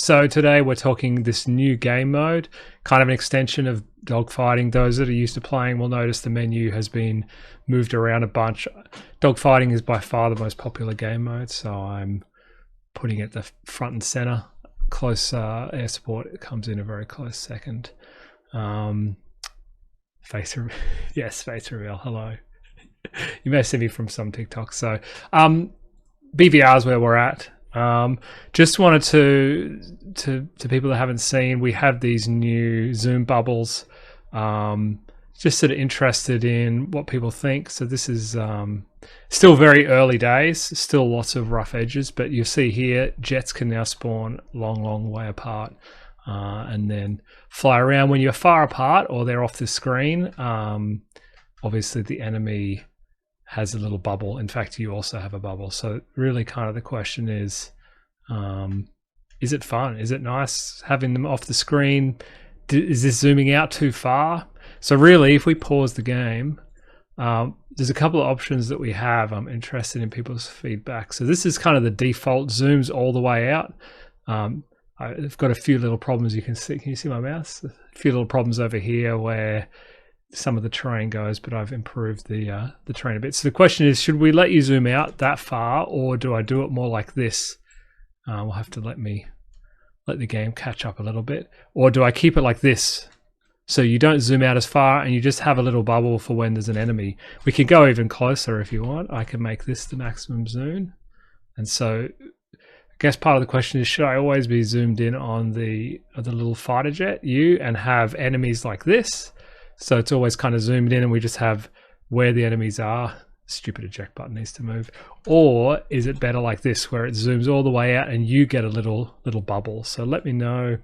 So today we're talking this new game mode, kind of an extension of dogfighting. Those that are used to playing will notice the menu has been moved around a bunch. Dogfighting is by far the most popular game mode, so I'm putting it the front and center. Close air support comes in a very close second. Face reveal. Hello. You may have seen me from some TikTok. So BVR is where we're at. Just wanted to people that haven't seen, we have these new Zoom bubbles. Just sort of interested in what people think. So this is still very early days, still lots of rough edges, but you see here jets can now spawn long way apart and then fly around. When you're far apart or they're off the screen, obviously the enemy has a little bubble. In fact, you also have a bubble. So really kind of the question is it fun? Is it nice having them off the screen? Is this zooming out too far? So really, if we pause the game, there's a couple of options that we have. I'm interested in people's feedback. So this is kind of the default, zooms all the way out. I've got a few little problems. You can see. Can you see my mouse? A few little problems over here where some of the terrain goes, but I've improved the terrain a bit. So the question is, should we let you zoom out that far, or do I do it more like this? We'll have to let the game catch up a little bit, or do I keep it like this? So you don't zoom out as far and you just have a little bubble for when there's an enemy. We can go even closer if you want. I can make this the maximum zoom. And so I guess part of the question is, should I always be zoomed in on the little fighter jet and have enemies like this? So it's always kind of zoomed in and we just have where the enemies are. Stupid eject button needs to move. Or is it better like this, where it zooms all the way out and you get a little bubble? So let me know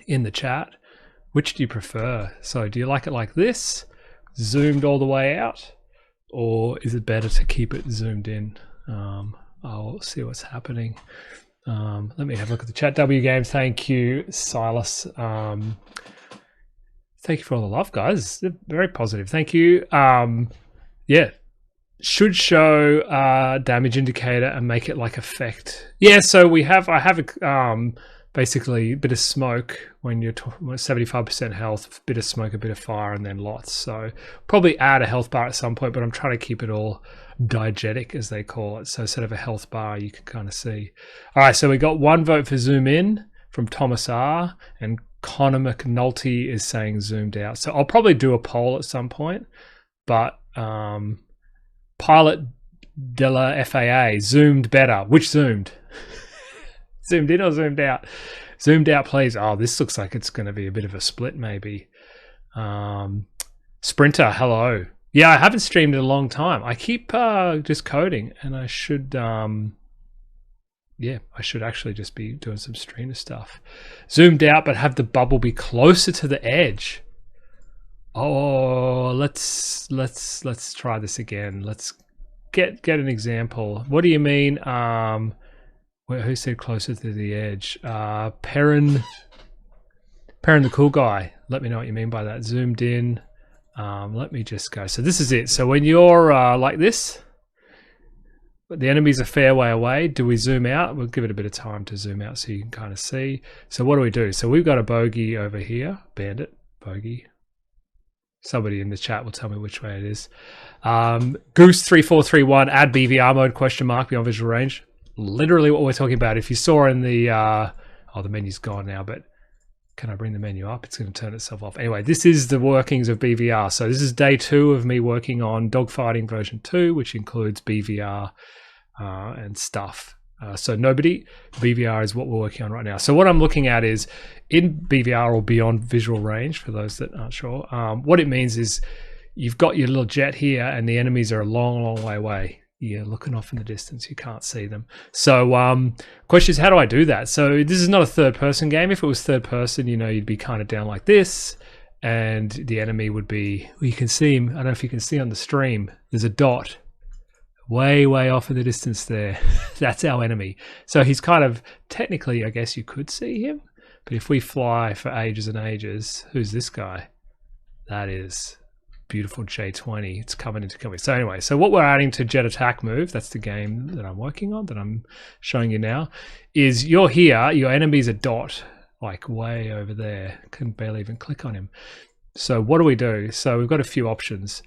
in the chat, which do you prefer? So do you like it like this, zoomed all the way out? Or is it better to keep it zoomed in? I'll see what's happening. Let me have a look at the chat. W Games, thank you. Silas, thank you for all the love, guys. They're very positive. Thank you. Yeah. Should show damage indicator and make it like effect. Yeah, so I have basically a bit of smoke when you're 75% health, a bit of smoke, a bit of fire, and then lots. So probably add a health bar at some point, but I'm trying to keep it all diegetic, as they call it. So instead of a health bar, you can kind of see. All right, so we got one vote for zoom in from Thomas R, and Connor McNulty is saying zoomed out. So I'll probably do a poll at some point, but Pilot de la FAA, zoomed better. Which zoomed? Zoomed in or zoomed out? Zoomed out, please. Oh, this looks like it's going to be a bit of a split, maybe. Sprinter, hello. Yeah, I haven't streamed in a long time. I keep just coding, and I should, I should actually just be doing some streamer stuff. Zoomed out, but have the bubble be closer to the edge. Oh, let's try this again. Let's get an example. What do you mean? Who said closer to the edge? Perrin the cool guy. Let me know what you mean by that. Zoomed in. Let me just go. So this is it. So when you're like this, the enemy's a fair way away. Do we zoom out? We'll give it a bit of time to zoom out so you can kind of see. So what do we do? So we've got a bogey over here. Bandit, bogey. Somebody in the chat will tell me which way it is. Goose3431, add BVR mode, question mark, beyond visual range. Literally what we're talking about. If you saw in the, the menu's gone now, but can I bring the menu up? It's going to turn itself off. Anyway, this is the workings of BVR. So this is day 2 of me working on dogfighting version 2, which includes BVR and stuff. So BVR is what we're working on right now. So what I'm looking at is in BVR, or beyond visual range, for those that aren't sure, what it means is you've got your little jet here and the enemies are a long way away. You're looking off in the distance, you can't see them. So question is, how do I do that? So this is not a third person game. If it was third person, you'd be kind of down like this and the enemy would be, well, you can see him. I don't know if you can see on the stream, there's a dot way off in the distance there. That's our enemy. So he's kind of, technically, I guess you could see him, but if we fly for ages and ages, who's this guy? That is beautiful J20. It's coming into coming. So anyway, so what we're adding to jet attack move, that's the game that I'm working on, that I'm showing you now, is you're here, your enemy's a dot, like way over there. Couldn't barely even click on him. So what do we do? So we've got a few options.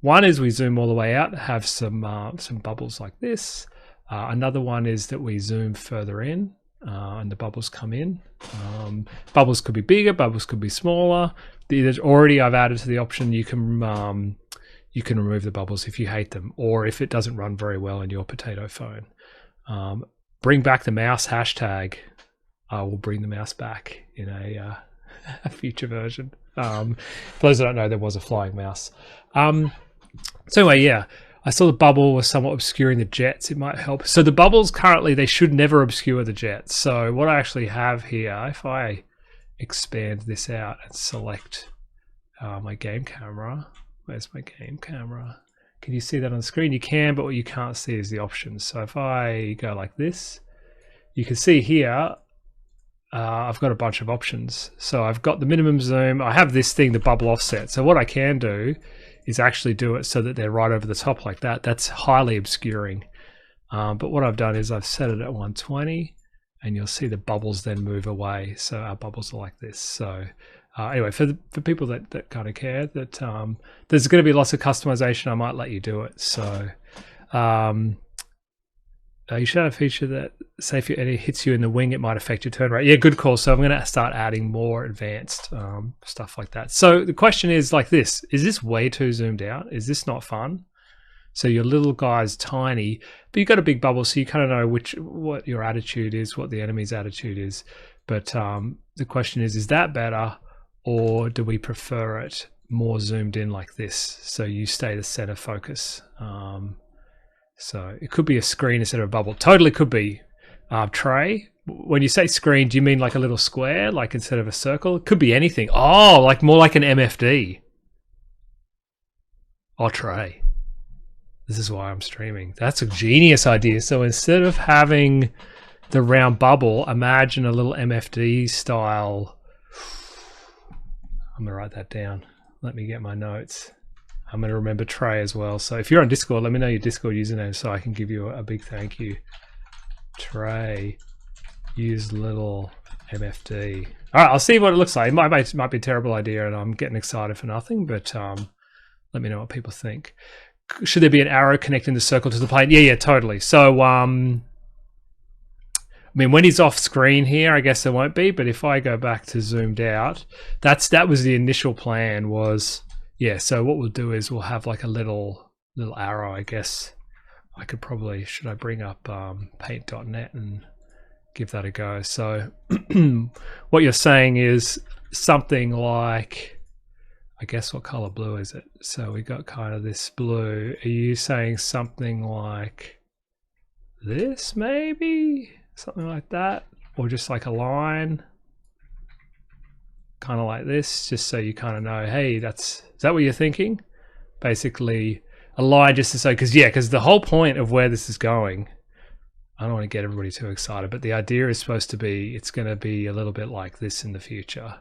One is we zoom all the way out, have some bubbles like this. Another one is that we zoom further in and the bubbles come in. Bubbles could be bigger, bubbles could be smaller. Already I've added to the option you can remove the bubbles if you hate them, or if it doesn't run very well in your potato phone. Bring back the mouse hashtag. I will bring the mouse back in a future version. For those that don't know, there was a flying mouse. So anyway, yeah, I saw the bubble was somewhat obscuring the jets. It might help. So the bubbles currently, they should never obscure the jets. So what I actually have here, if I expand this out and select my game camera, where's my game camera? Can you see that on the screen? You can, but what you can't see is the options. So if I go like this, you can see here, I've got a bunch of options. So I've got the minimum zoom. I have this thing, the bubble offset. So what I can do is actually do it so that they're right over the top like that. That's highly obscuring. But what I've done is I've set it at 120, and you'll see the bubbles then move away. So our bubbles are like this. So anyway, for people that kind of care, that there's going to be lots of customization, I might let you do it. So you should have a feature that, say if it hits you in the wing, it might affect your turn rate. Yeah, good call. So I'm going to start adding more advanced stuff like that. So the question is like this: is this way too zoomed out? Is this not fun? So your little guy's tiny, but you've got a big bubble, so you kind of know what your attitude is, what the enemy's attitude is. But the question is that better, or do we prefer it more zoomed in like this, so you stay the center focus? So it could be a screen instead of a bubble. Totally could be. Trey, when you say screen, do you mean like a little square, like instead of a circle? It could be anything. Oh, like more like an MFD. Oh, Trey. This is why I'm streaming. That's a genius idea. So instead of having the round bubble, imagine a little MFD style. I'm going to write that down. Let me get my notes. I'm going to remember Trey as well. So if you're on Discord, let me know your Discord username so I can give you a big thank you. Trey, use little MFD. All right, I'll see what it looks like. It might be a terrible idea, and I'm getting excited for nothing, but let me know what people think. Should there be an arrow connecting the circle to the plane? Yeah, totally. So, I mean, when he's off screen here, I guess there won't be, but if I go back to zoomed out, that was the initial plan was, yeah, so what we'll do is we'll have like a little arrow, I guess. I could probably, should I bring up paint.net and give that a go? So what you're saying is something like, I guess what color blue is it? So we got kind of this blue. Are you saying something like this maybe? Something like that? Or just like a line? Kind of like this, just so you kind of know, hey, is that what you're thinking? Basically a line just to say, because the whole point of where this is going, I don't want to get everybody too excited, but the idea is supposed to be, it's going to be a little bit like this in the future.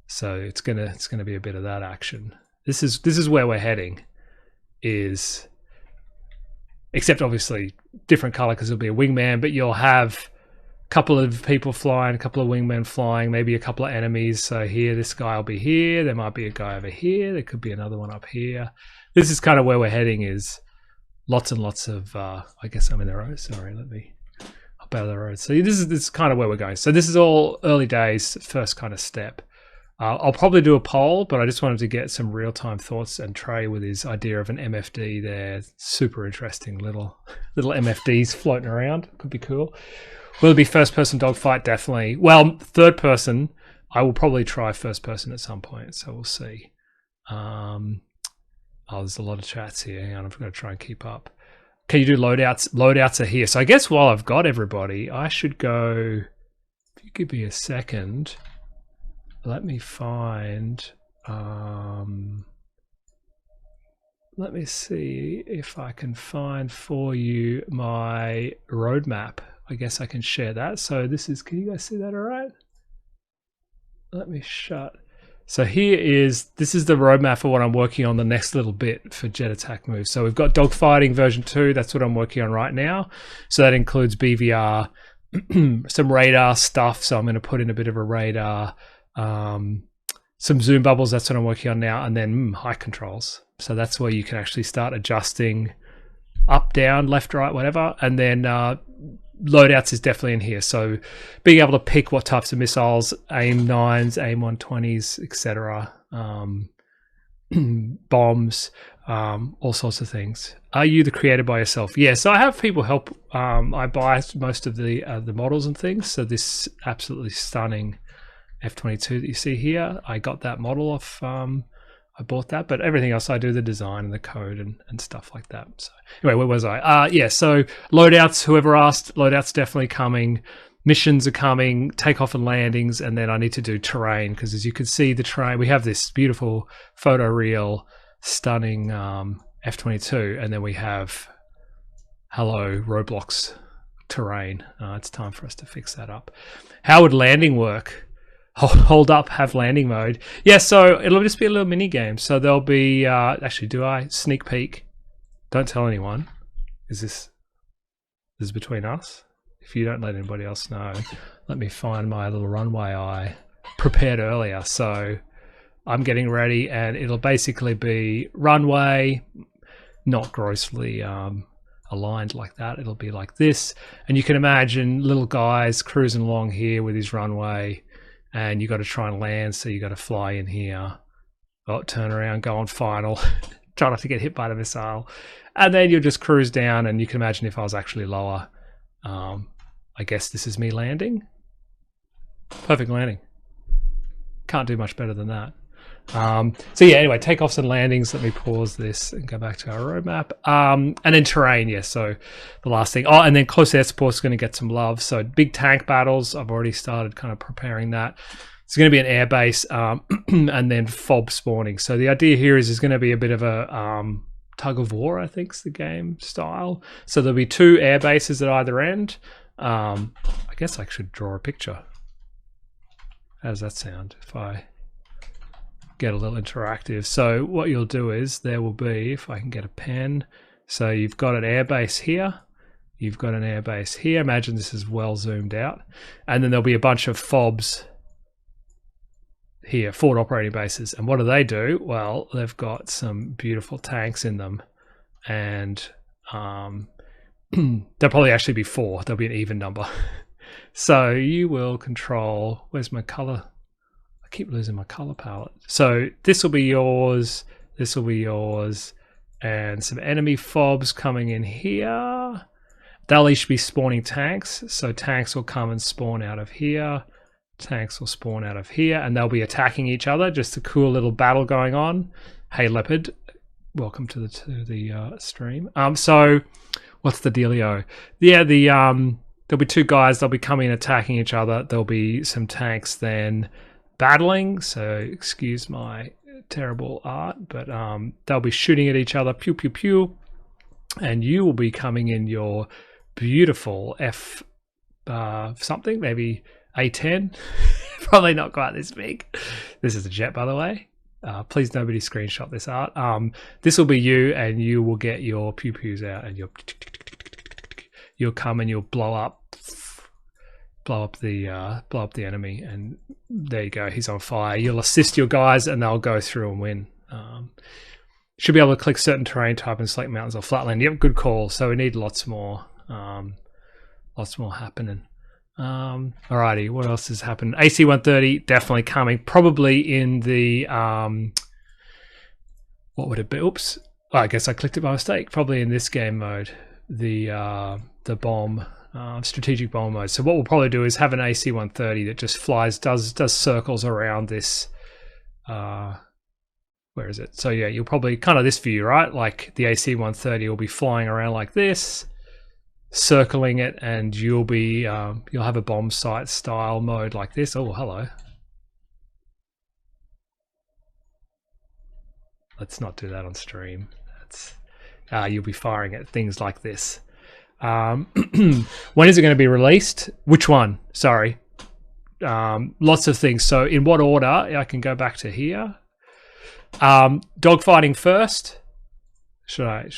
So it's going to be a bit of that action. This is where we're heading, is, except obviously different color because it'll be a wingman, but you'll have a couple of people flying, a couple of wingmen flying, maybe a couple of enemies. So here, this guy will be here. There might be a guy over here. There could be another one up here. This is kind of where we're heading, is lots and lots of, I guess I'm in the road. Sorry, let me hop out of the road. So this is kind of where we're going. So this is all early days, first kind of step. I'll probably do a poll, but I just wanted to get some real-time thoughts, and Trey with his idea of an MFD there. Super interesting little MFDs floating around. Could be cool. Will it be first-person dogfight? Definitely. Well, third person. I will probably try first person at some point, so we'll see. There's a lot of chats here. Hang on, I'm going to try and keep up. Can you do loadouts? Loadouts are here. So I guess while I've got everybody, I should go, if you give me a second, let me find, let me see if I can find for you my roadmap. I guess I can share that. So this is, can you guys see that all right? Let me shut. So this is the roadmap for what I'm working on the next little bit for jet attack moves. So we've got dogfighting version 2. That's what I'm working on right now. So that includes BVR, some radar stuff. So I'm going to put in a bit of a radar, some zoom bubbles. That's what I'm working on now. And then height controls. So that's where you can actually start adjusting up, down, left, right, whatever. And then loadouts is definitely in here. So being able to pick what types of missiles, AIM 9s, AIM 120s, etc., bombs, all sorts of things. Are you the creator by yourself? Yeah, so I have people help. I buy most of the models and things. So this absolutely stunning F-22 that you see here, I got that model off. I bought that, but everything else I do the design and the code and stuff like that. So anyway, where was I? Yeah, so loadouts, whoever asked, loadouts definitely coming. Missions are coming, takeoff and landings, and then I need to do terrain because as you can see the terrain, we have this beautiful photoreal, stunning F-22, and then we have hello Roblox terrain. It's time for us to fix that up. How would landing work? Hold up, have landing mode. Yeah, so it'll just be a little mini game. So there'll be actually, do I sneak peek? Don't tell anyone. This is between us? If you don't let anybody else know, let me find my little runway I prepared earlier. So I'm getting ready, and it'll basically be runway, not grossly aligned like that. It'll be like this, and you can imagine little guys cruising along here with his runway. And you got to try and land, so you got to fly in here, turn around, go on final, try not to get hit by the missile, and then you'll just cruise down. And you can imagine if I was actually lower, I guess this is me landing. Perfect landing. Can't do much better than that. So yeah, anyway, takeoffs and landings. Let me pause this and go back to our roadmap. And then terrain, yes. So the last thing. Oh, and then close air support is going to get some love. So big tank battles. I've already started kind of preparing that. It's going to be an airbase, and then fob spawning. So the idea here is there's going to be a bit of a tug of war, I think, is the game style. So there'll be 2 air bases at either end. I guess I should draw a picture. How does that sound if I get a little interactive? So what you'll do is there will be, if I can get a pen, so you've got an airbase here, you've got an airbase here. Imagine this is well zoomed out, and then there'll be a bunch of fobs here, forward operating bases. And what do? Well, they've got some beautiful tanks in them, and there'll probably actually be 4. There'll be an even number. So you will control, where's my color? I keep losing my color palette. So this will be yours, this will be yours, and some enemy fobs coming in here. They'll each be spawning tanks. So tanks will come and spawn out of here. Tanks will spawn out of here, and they'll be attacking each other. Just a cool little battle going on. Hey Leopard, welcome to the stream. So what's the dealio? Yeah, there'll be 2 guys. They'll be coming and attacking each other. There'll be some tanks then battling. So excuse my terrible art, but they'll be shooting at each other. Pew pew pew, and you will be coming in your beautiful F something, maybe A10. Probably not quite this big. This is a jet, by the way. Please nobody screenshot this art. This will be you, and you will get your pew pews out, and you'll come and you'll blow up the enemy, and there you go. He's on fire. You'll assist your guys, and they'll go through and win. Should be able to click certain terrain type and select mountains or flatland. Yep, good call. So we need lots more happening. Alrighty, what else has happened? AC-130 definitely coming, probably in the what would it be? Oops, I guess I clicked it by mistake. Probably in this game mode, the bomb, strategic bomb mode. So what we'll probably do is have an AC-130 that just flies, does circles around this. Where is it? So yeah, you'll probably kind of this view, right? Like the AC-130 will be flying around like this, circling it, and you'll be you'll have a bomb sight style mode like this. Oh, hello. Let's not do that on stream. That's you'll be firing at things like this. When is it going to be released? Which one? Sorry. lots of things. So in what order? I can go back to here. Dogfighting first. Should I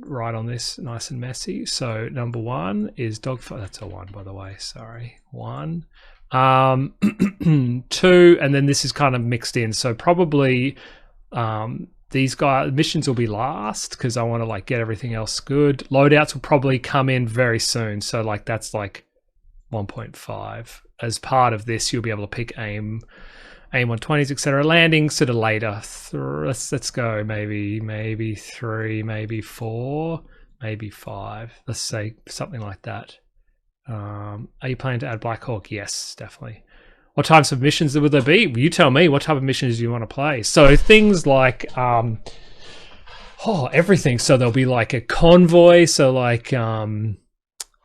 write on this nice and messy? So number 1 is dogfight. That's a 1, by the way. Sorry, 1. 2, and then this is kind of mixed in. So probably these guys missions will be last because I want to like get everything else good. Loadouts will probably come in very soon. So like that's like 1.5. As part of this, you'll be able to pick aim 120s, etc. Landing sort of later. Let's go maybe 3, maybe 4, maybe 5. Let's say something like that. Are you planning to add Black Hawk? Yes, definitely. What types of missions would there be? You tell me. What type of missions do you want to play? So things like everything. So there'll be like a convoy. So like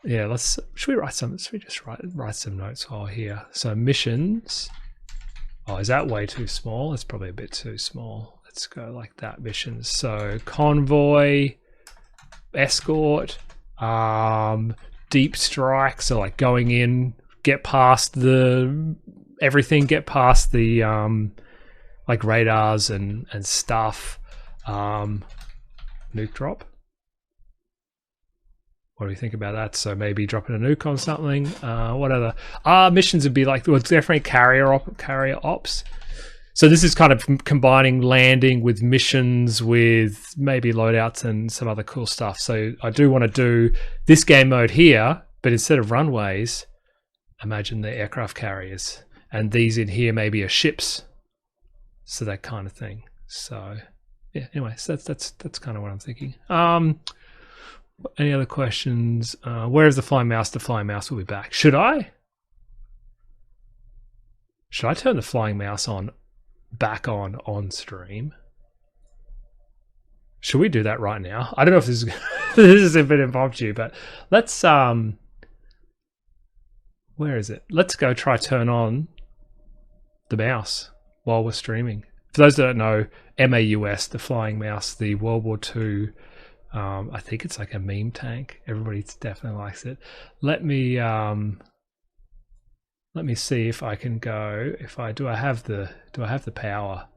yeah, should we just write some notes while here? So missions. Oh, is that way too small? It's probably a bit too small. Let's go like that. Missions. So convoy, escort, deep strike. So like going in, get past everything, get past the like radars and stuff. Nuke drop. What do you think about that? So maybe dropping a nuke on something. What other missions would be like? Well, definitely carrier ops. So this is kind of combining landing with missions with maybe loadouts and some other cool stuff. So I do want to do this game mode here, but instead of runways, imagine the aircraft carriers, and these in here maybe are ships. So that kind of thing. So yeah. Anyway, so that's kind of what I'm thinking. Any other questions? Where is the flying mouse? The flying mouse will be back. Should I turn the flying mouse back on stream? Should we do that right now? I don't know if this is this is a bit impromptu, but let's where is it? Let's go try turn on the mouse while we're streaming. For those that don't know, MAUS, the flying mouse, the World War II. I think it's like a meme tank. Everybody definitely likes it. Let me see if I can go. Do I have the power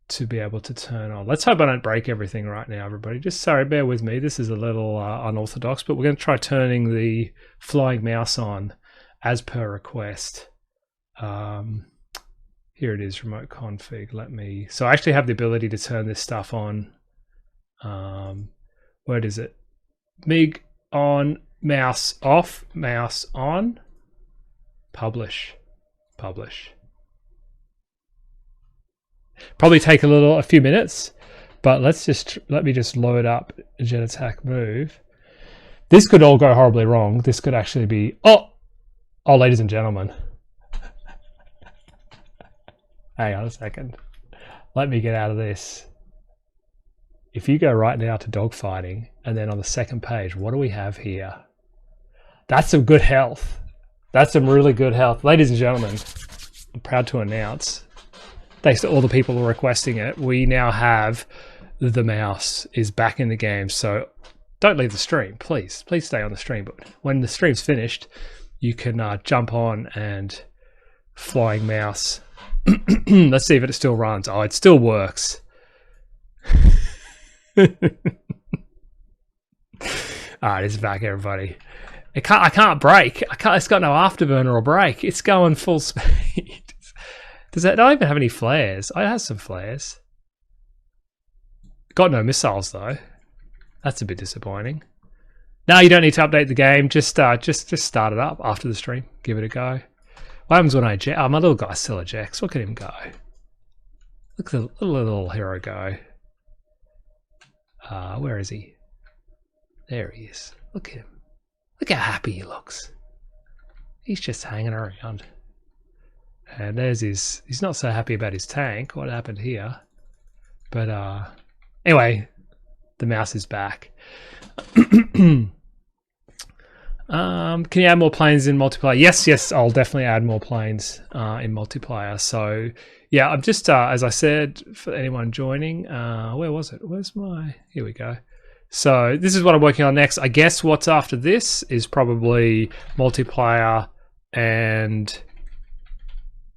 to be able to turn on? Let's hope I don't break everything right now, everybody. Just sorry, bear with me. This is a little unorthodox, but we're going to try turning the flying mouse on as per request. Here it is, remote config. So I actually have the ability to turn this stuff on. Where is it? MIG on, mouse off, mouse on, publish. Probably take a few minutes, but let me just load up jet attack move. This could all go horribly wrong. This could actually be ladies and gentlemen. Hang on a second. Let me get out of this. If you go right now to dogfighting, and then on the second page, what do we have here? That's some good health. That's some really good health. Ladies and gentlemen, I'm proud to announce, thanks to all the people who are requesting it, we now have the mouse is back in the game. So don't leave the stream, please. Please stay on the stream. But when the stream's finished, you can jump on and flying mouse. Let's see if it still runs. Oh, it still works. Alright, it's back, everybody. I can't brake. It's got no afterburner or brake. It's going full speed. Does that not even have any flares? It has some flares. Got no missiles though. That's a bit disappointing. No, you don't need to update the game. Just start it up after the stream. Give it a go. What happens when I eject? Oh, my little guy still ejects. Look at him go. Look at the little hero go. Where is he? There he is. Look at him. Look how happy he looks. He's just hanging around. And there's he's not so happy about his tank. What happened here? But anyway, the mouse is back. Can you add more planes in multiplayer? Yes, I'll definitely add more planes in multiplayer. So yeah, I'm just as I said, for anyone joining, where was it? Here we go. So this is what I'm working on next. I guess what's after this is probably multiplayer and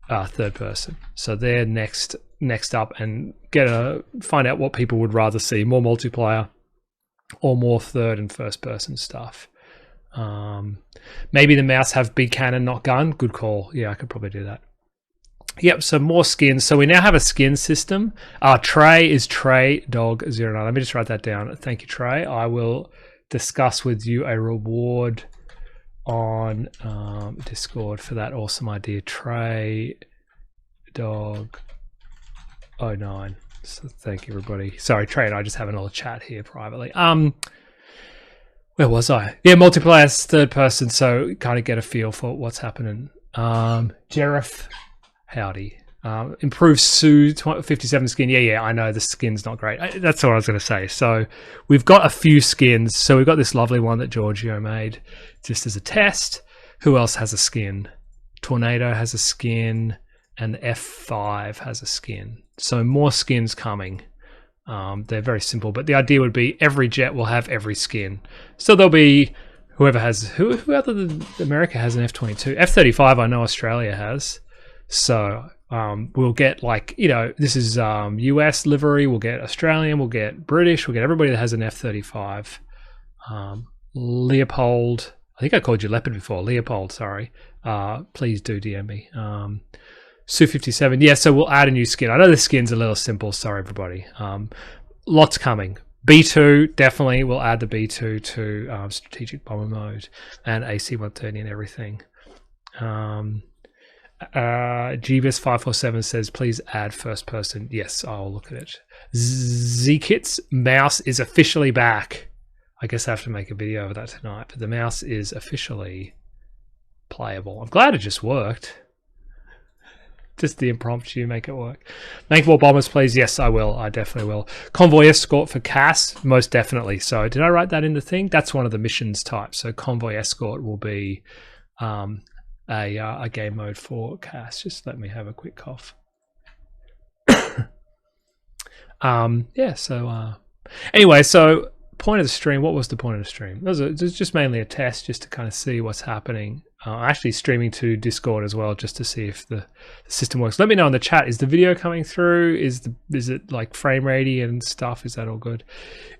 third person. So they're next up, and find out what people would rather see: more multiplayer or more third and first person stuff. Maybe the mouse have big cannon, not gun. Good call. Yeah, I could probably do that. Yep, so more skins. So we now have a skin system. Trey is Trey Dog 09. Let me just write that down. Thank you, Trey. I will discuss with you a reward on Discord for that awesome idea. Trey Dog 09. So thank you, everybody. Sorry, Trey and I just having a little chat here privately. Where was I? Yeah, multiplayer, third person, so kind of get a feel for what's happening. Jerif, howdy. Improved Sue 57 skin. Yeah, I know the skin's not great. That's what I was going to say. So we've got a few skins. So we've got this lovely one that Giorgio made just as a test. Who else has a skin? Tornado has a skin, and F5 has a skin. So more skins coming. They're very simple, but the idea would be every jet will have every skin. So there'll be whoever has who other than America has an F-22. F-35 I know Australia has. So we'll get, like, you know, this is US livery, we'll get Australian, we'll get British, we'll get everybody that has an F-35. Leopold, I think I called you Leopard before. Leopold, sorry. Please do DM me. Su-57, yeah, so we'll add a new skin. I know the skin's a little simple, sorry everybody. Lots coming. B2, definitely, we'll add the B2 to strategic bomber mode and AC-130 and everything. Jeebus547 says, please add first person. Yes, I'll look at it. Zkit's mouse is officially back. I guess I have to make a video of that tonight, but the mouse is officially playable. I'm glad it just worked. Just the impromptu, make it work. Make more bombers, please. Yes, I will. I definitely will. Convoy escort for CAS, most definitely. So did I write that in the thing? That's one of the missions types. So convoy escort will be a game mode for CAS. Just let me have a quick cough. Yeah, so anyway, so point of the stream, what was the point of the stream? It was just mainly a test just to kind of see what's happening. Actually streaming to Discord as well just to see if the system works. Let me know in the chat, is the video coming through? Is it like frame ratey and stuff? Is that all good?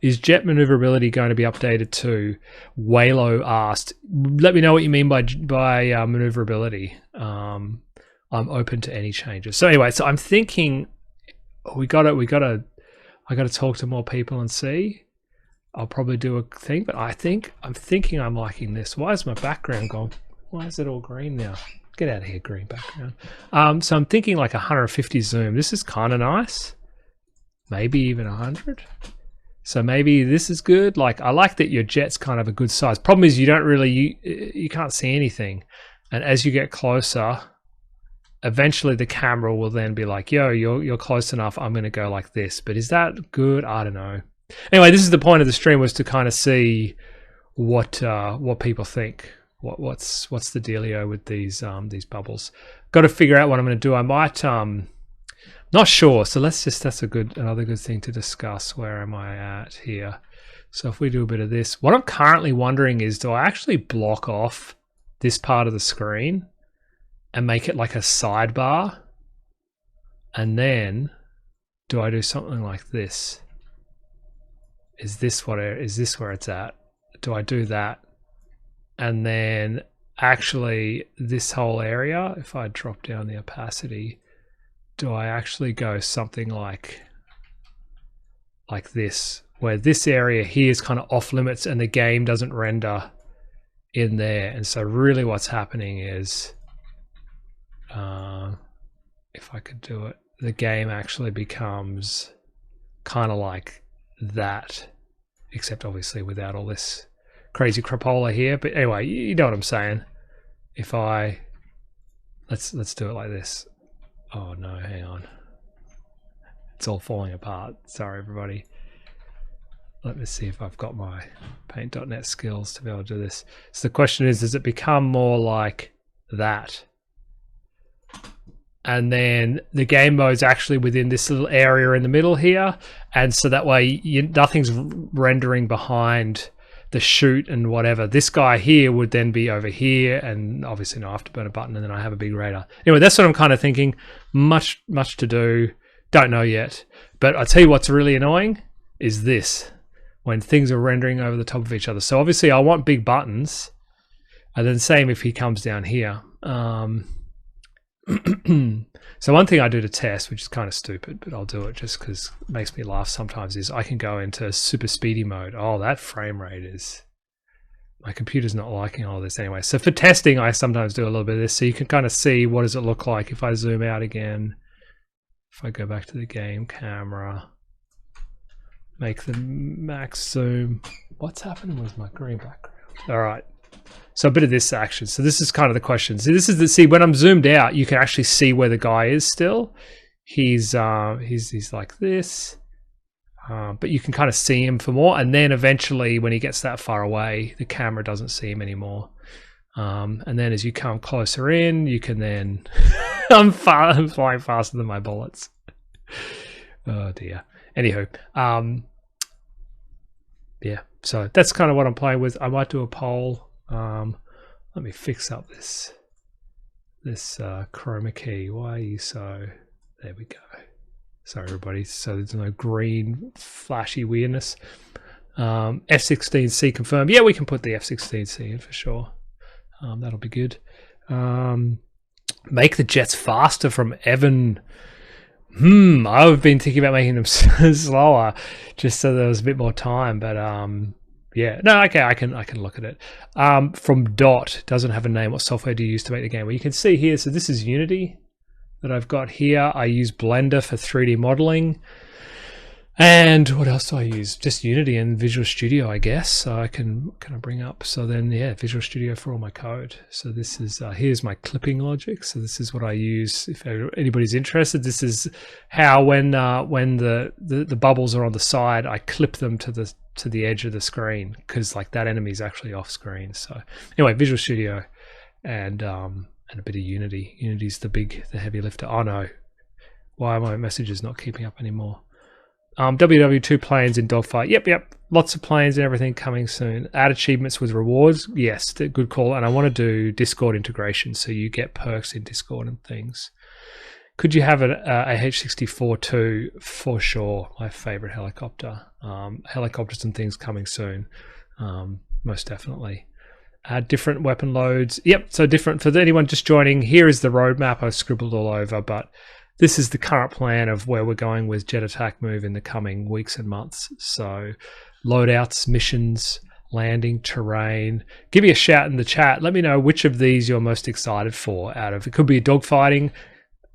Is jet maneuverability going to be updated too? Waylo asked. Let me know what you mean by maneuverability. I'm open to any changes. So anyway, so I'm thinking I got to talk to more people and see. I'll probably do a thing, but I'm thinking I'm liking this. Why is my background gone? Why is it all green now? Get out of here, green background. So I'm thinking like 150 zoom. This is kind of nice. Maybe even 100. So maybe this is good. Like, I like that your jet's kind of a good size. Problem is you can't see anything. And as you get closer, eventually the camera will then be like, yo, you're close enough. I'm going to go like this. But is that good? I don't know. Anyway, this is the point of the stream, was to kind of see what people think. What's the dealio with these bubbles? Got to figure out what I'm going to do. I might not sure. So that's another good thing to discuss. Where am I at here? So if we do a bit of this, what I'm currently wondering is, do I actually block off this part of the screen and make it like a sidebar? And then do I do something like this? Is this where it's at? Do I do that? And then actually this whole area, if I drop down the opacity, do I actually go something like this, where this area here is kind of off limits and the game doesn't render in there? And so really what's happening is, if I could do it, the game actually becomes kind of like that, except obviously without all this crazy crapola here. But anyway, you know what I'm saying. If I let's do it like this. Oh no, hang on, it's all falling apart. Sorry everybody. Let me see if I've got my paint.net skills to be able to do this. So the question is, does it become more like that? And then the game mode's actually within this little area in the middle here, and so that way nothing's rendering behind the shoot and whatever. This guy here would then be over here, and obviously no afterburner button, and then I have a big radar. Anyway, that's what I'm kind of thinking. Much to do. Don't know yet. But I tell you what's really annoying is this, when things are rendering over the top of each other. So obviously I want big buttons, and then same if he comes down here. So one thing I do to test, which is kind of stupid, but I'll do it just because it makes me laugh sometimes, is I can go into super speedy mode. Oh, that frame rate is... My computer's not liking all this anyway. So for testing, I sometimes do a little bit of this, so you can kind of see what does it look like if I zoom out again. If I go back to the game camera, make the max zoom. What's happening with my green background? All right. So a bit of this action. So this is kind of the question. So this is the when I'm zoomed out, you can actually see where the guy is still. He's like this, but you can kind of see him for more. And then eventually, when he gets that far away, the camera doesn't see him anymore. And then as you come closer in, you can then I'm flying faster than my bullets. Oh dear. Anywho, yeah. So that's kind of what I'm playing with. I might do a poll. Let me fix up this chroma key. Why are you so... There we go. Sorry, everybody. So there's no green flashy weirdness. F-16C confirmed. Yeah, we can put the F-16C in for sure. That'll be good. Make the jets faster from Evan. I've been thinking about making them slower just so there was a bit more time, but yeah, no, okay, I can look at it. From Dot, doesn't have a name. What software do you use to make the game? Well, you can see here, so this is Unity that I've got here. I use Blender for 3D modeling. And what else do I use? Just Unity and Visual Studio, I guess. So I can kind of bring up. So then, yeah, Visual Studio for all my code. So this is, here's my clipping logic. So this is what I use. If anybody's interested, this is how when the bubbles are on the side, I clip them to the edge of the screen, because like that enemy is actually off screen. So anyway, Visual Studio and a bit of Unity. Unity's the heavy lifter. Oh no, why are my messages not keeping up anymore? WW2 planes in dogfight. Yep. Lots of planes and everything coming soon. Add achievements with rewards. Yes, good call. And I want to do Discord integration, so you get perks in Discord and things. Could you have a H-64 too? For sure. My favorite helicopter. Helicopters and things coming soon. Most definitely. Add different weapon loads. Yep, so different. For anyone just joining, here is the roadmap I've scribbled all over, but this is the current plan of where we're going with Jet Attack Move in the coming weeks and months. So loadouts, missions, landing, terrain. Give me a shout in the chat. Let me know which of these you're most excited for out of. It could be dogfighting,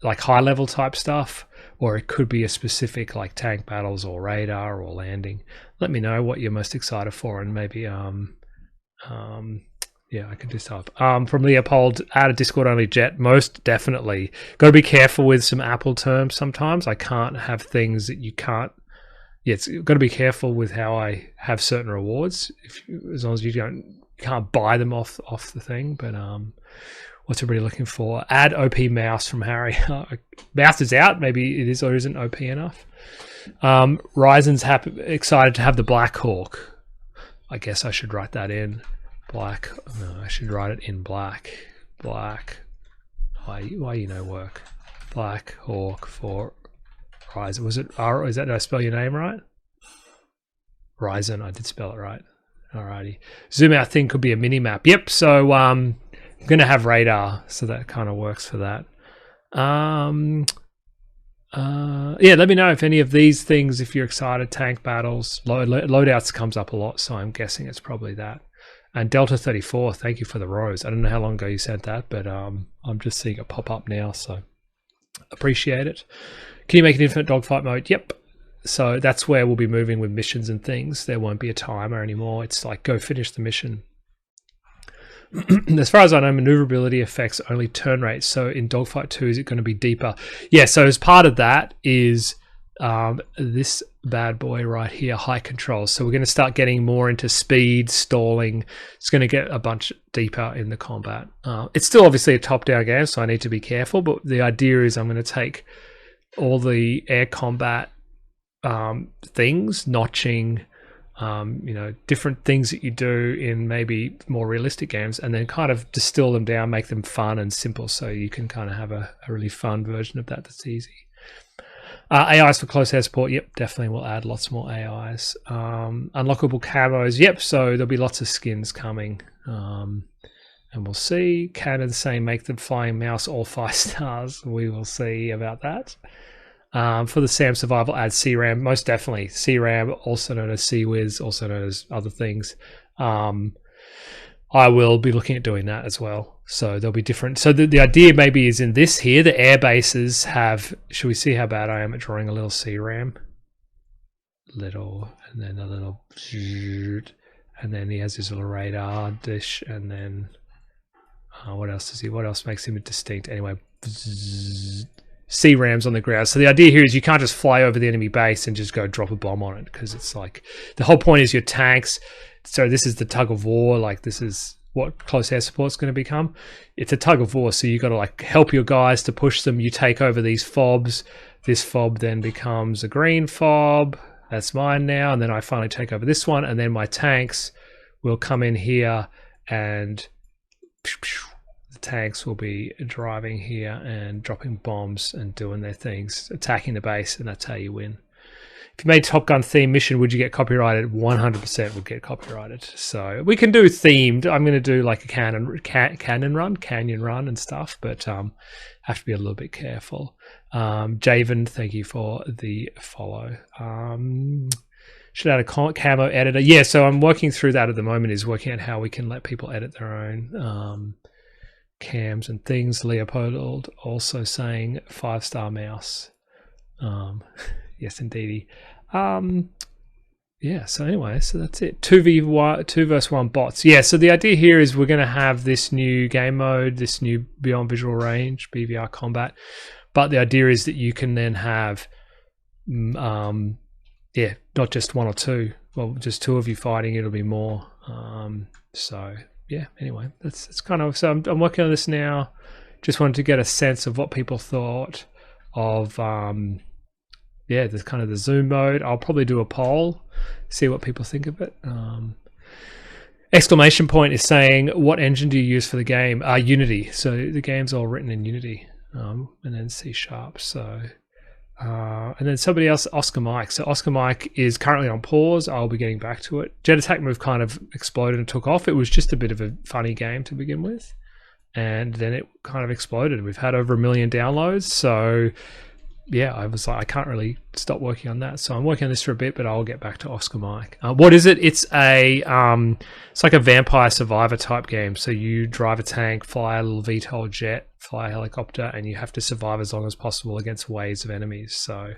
like high level type stuff, or it could be a specific like tank battles or radar or landing. Let me know what you're most excited for, and maybe yeah, I can just help. From Leopold, add a Discord only jet. Most definitely. Got to be careful with some Apple terms sometimes. I can't have things that you can't. Yeah, it's got to be careful with how I have certain rewards. As long as you can't buy them off the thing. But what's everybody looking for? Add OP mouse from Harry. Mouse is out. Maybe it is or isn't OP enough. Ryzen's excited to have the Black Hawk. I guess I should write that in. Black. No, I should write it in black. Black. Why work? Black Hawk for Ryzen. Was it R? Is that, did I spell your name right? Ryzen. I did spell it right. Alrighty. Zoom out thing could be a mini map. Yep. So I'm gonna have radar, so that kind of works for that. Yeah, let me know if any of these things, if you're excited. Tank battles, loadouts comes up a lot, so I'm guessing it's probably that. And Delta 34, thank you for the rose. I don't know how long ago you sent that, but I'm just seeing it pop up now, so appreciate it. Can you make an infinite dogfight mode? Yep. So that's where we'll be moving with missions and things. There won't be a timer anymore. It's like, go finish the mission. As far as I know, maneuverability affects only turn rates. So in Dogfight 2, is it going to be deeper? Yeah, so as part of that is this bad boy right here, high controls. So we're going to start getting more into speed, stalling. It's going to get a bunch deeper in the combat. It's still obviously a top-down game, so I need to be careful, but the idea is I'm going to take all the air combat things, notching, you know, different things that you do in maybe more realistic games, and then kind of distill them down, make them fun and simple, so you can kind of have a really fun version of that that's easy. AIs for close air support, yep, definitely will add lots more AIs. Unlockable camos, yep, so there'll be lots of skins coming. And we'll see. Canon saying make the flying mouse all 5 stars. We will see about that. For the SAM survival, add CRAM, most definitely. CRAM, also known as CWiz, also known as other things. I will be looking at doing that as well. So there'll be different. So the idea maybe is in this here, the airbases have, should we see how bad I am at drawing a little CRAM? Little, and then a little, and then he has his little radar dish, and then what else does he, what else makes him distinct? Anyway, CRAMs on the ground. So the idea here is you can't just fly over the enemy base and just go drop a bomb on it, because it's like, the whole point is your tanks. So this is the tug of war, like this is what close air support is going to become. It's a tug of war, so you got to like help your guys to push them. You take over these fobs. This fob then becomes a green fob. That's mine now, and then I finally take over this one, and then my tanks will come in here, and the tanks will be driving here and dropping bombs and doing their things, attacking the base, and that's how you win. If you made Top Gun theme mission, would you get copyrighted? 100% would get copyrighted. So we can do themed. I'm going to do like a canyon run and stuff, but have to be a little bit careful. Javen, thank you for the follow. Should add a camo editor. Yeah, so I'm working through that at the moment, is working out how we can let people edit their own cams and things. Leopold also saying 5-star mouse. Yes, indeedy. Yeah, so anyway, so that's it. 2 versus 1 bots. Yeah, so the idea here is we're going to have this new game mode, this new Beyond Visual Range, BVR combat. But the idea is that you can then have, yeah, not just 1 or 2. Well, just 2 of you fighting, it'll be more. So, yeah, anyway, that's kind of, so I'm working on this now. Just wanted to get a sense of what people thought of, yeah, there's kind of the zoom mode. I'll probably do a poll, see what people think of it. Exclamation point is saying, what engine do you use for the game? Unity. So the game's all written in Unity, and then C#. So, and then somebody else, Oscar Mike. So Oscar Mike is currently on pause. I'll be getting back to it. Jet Attack Move kind of exploded and took off. It was just a bit of a funny game to begin with, and then it kind of exploded. We've had over 1 million downloads. So yeah, I was like, I can't really stop working on that. So I'm working on this for a bit, but I'll get back to Oscar Mike. What is it? It's a, it's like a vampire survivor type game. So you drive a tank, fly a little VTOL jet, fly a helicopter, and you have to survive as long as possible against waves of enemies. So,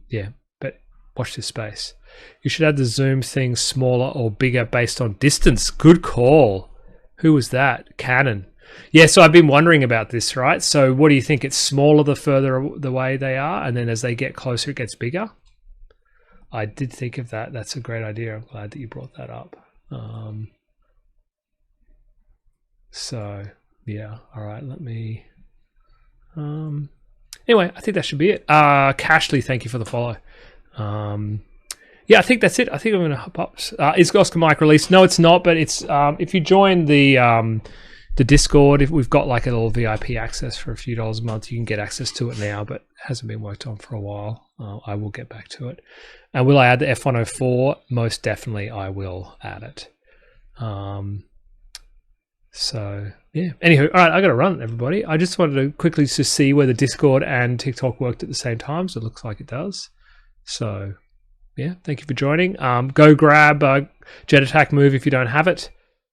yeah, but watch this space. You should add the zoom thing smaller or bigger based on distance. Good call. Who was that? Canon. Yeah, so I've been wondering about this, right? So what do you think? It's smaller the further the way they are, and then as they get closer, it gets bigger? I did think of that. That's a great idea. I'm glad that you brought that up. So, yeah. All right, let me... anyway, I think that should be it. Cashley, thank you for the follow. Yeah, I think that's it. I think I'm going to hop up. Is Oscar Mike released? No, it's not, but it's if you join the Discord, if we've got like a little VIP access for a few dollars a month, you can get access to it now, but it hasn't been worked on for a while. I will get back to it. And will I add the F104? Most definitely I will add it. So, yeah. Anywho, all right, I got to run, everybody. I just wanted to quickly just see whether Discord and TikTok worked at the same time, so it looks like it does. So, yeah, thank you for joining. Go grab Jet Attack Move if you don't have it.